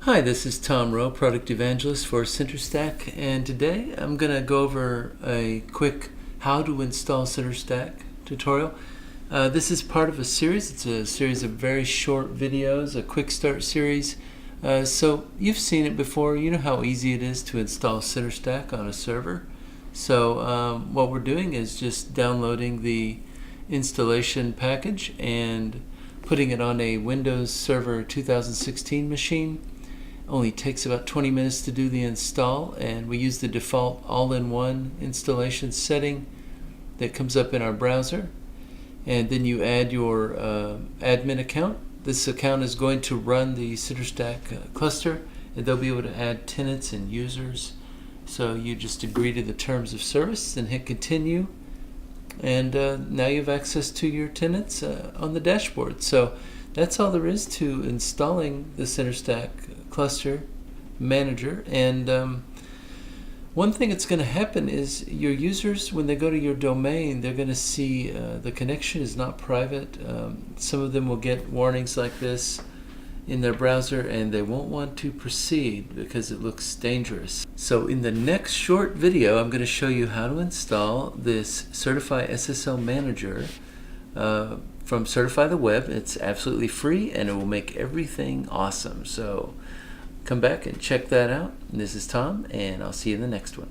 Hi, this is Tom Rowe, Product Evangelist for CentreStack, and today I'm going to go over a quick how to install CentreStack tutorial. This is part of a series. It's a series of very short videos, a quick start series. So you've seen it before. You know how easy it is to install CentreStack on a server. So what we're doing is just downloading the installation package and putting it on a Windows Server 2016 machine. Only takes about 20 minutes to do the install, and we use the default all-in-one installation setting that comes up in our browser. And then you add your admin account. This account is going to run the CentreStack cluster, and they'll be able to add tenants and users. So you just agree to the terms of service and hit continue, and now you have access to your tenants on the dashboard. So that's all there is to installing the CentreStack cluster manager. And one thing that's going to happen is your users, when they go to your domain, they're going to see the connection is not private. Some of them will get warnings like this in their browser, and they won't want to proceed because it looks dangerous. So in the next short video, I'm going to show you how to install this Certify SSL Manager from Certify the Web. It's absolutely free, and it will make everything awesome. So come back and check that out. This is Tom, and I'll see you in the next one.